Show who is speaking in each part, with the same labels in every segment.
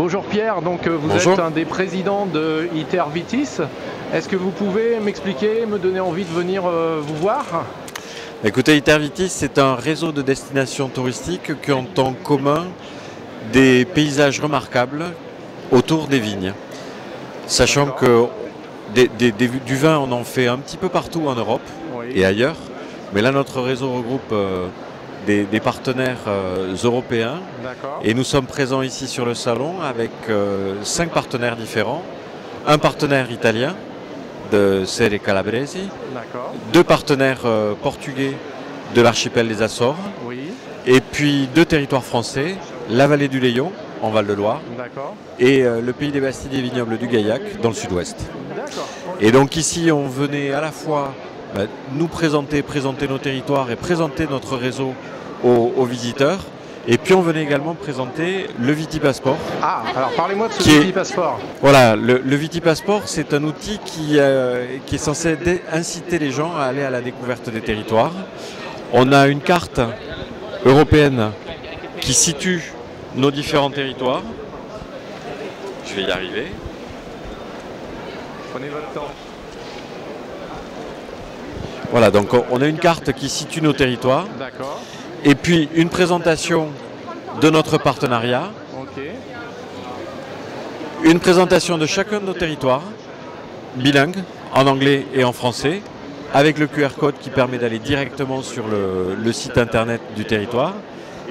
Speaker 1: Bonjour Pierre, donc vous
Speaker 2: Bonjour.
Speaker 1: êtes un des présidents de Itervitis. Est-ce que vous pouvez m'expliquer, me donner envie de venir vous voir?
Speaker 2: Écoutez, Itervitis, c'est un réseau de destinations touristiques qui ont en commun des paysages remarquables autour des vignes. Sachant que du vin, on en fait un petit peu partout en Europe et ailleurs. Mais là, notre réseau regroupe des partenaires européens. Et nous sommes présents ici sur le salon avec 5 partenaires différents. Un partenaire italien de Serre Calabresi, 2 partenaires portugais de l'archipel des Açores, et puis 2 territoires français, la vallée du Layon en Val-de-Loire et le pays des Bastilles et vignobles du Gaillac dans le sud-ouest. Et donc ici on venait à la fois nous présenter nos territoires et présenter notre réseau aux visiteurs. Et puis on venait également présenter le Vitipasseport.
Speaker 1: Ah, alors parlez-moi de ce Vitipasseport.
Speaker 2: Voilà, le Vitipasseport, c'est un outil qui est censé inciter les gens à aller à la découverte des territoires. On a une carte européenne qui situe nos différents territoires. Je vais y arriver.
Speaker 1: Prenez votre temps.
Speaker 2: Voilà, donc on a une carte qui situe nos territoires.
Speaker 1: D'accord.
Speaker 2: Et puis une présentation de notre partenariat, une présentation de chacun de nos territoires, bilingue, en anglais et en français, avec le QR code qui permet d'aller directement sur le site internet du territoire.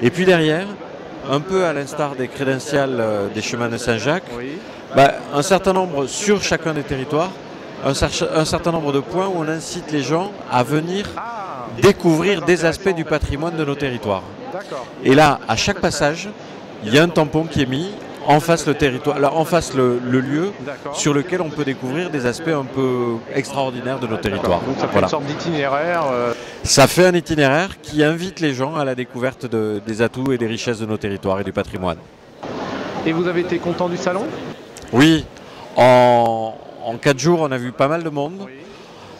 Speaker 2: Et puis derrière, un peu à l'instar des crédentials des chemins de Saint-Jacques, un certain nombre sur chacun des territoires, un certain nombre de points où on incite les gens à venir découvrir des aspects du patrimoine de nos territoires. Et là, à chaque passage, il y a un tampon qui est mis en face le territoire, là, en face le lieu sur lequel on peut découvrir des aspects un peu extraordinaires de nos territoires.
Speaker 1: Donc ça fait une sorte d'itinéraire.
Speaker 2: Ça fait un itinéraire qui invite les gens à la découverte des atouts et des richesses de nos territoires et du patrimoine.
Speaker 1: Et vous avez été content du salon?
Speaker 2: Oui, en 4 jours, on a vu pas mal de monde.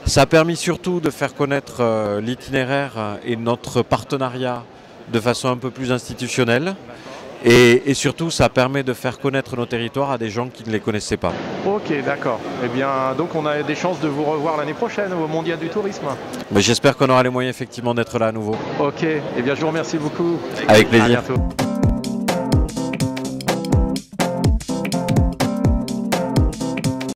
Speaker 2: Ça a permis surtout de faire connaître l'itinéraire et notre partenariat de façon un peu plus institutionnelle. Et surtout, ça permet de faire connaître nos territoires à des gens qui ne les connaissaient pas.
Speaker 1: Ok, d'accord. Eh bien, donc on a des chances de vous revoir l'année prochaine au Mondial du Tourisme.
Speaker 2: Mais j'espère qu'on aura les moyens effectivement d'être là à nouveau.
Speaker 1: Ok, eh bien je vous remercie beaucoup.
Speaker 2: Avec plaisir.
Speaker 1: À bientôt.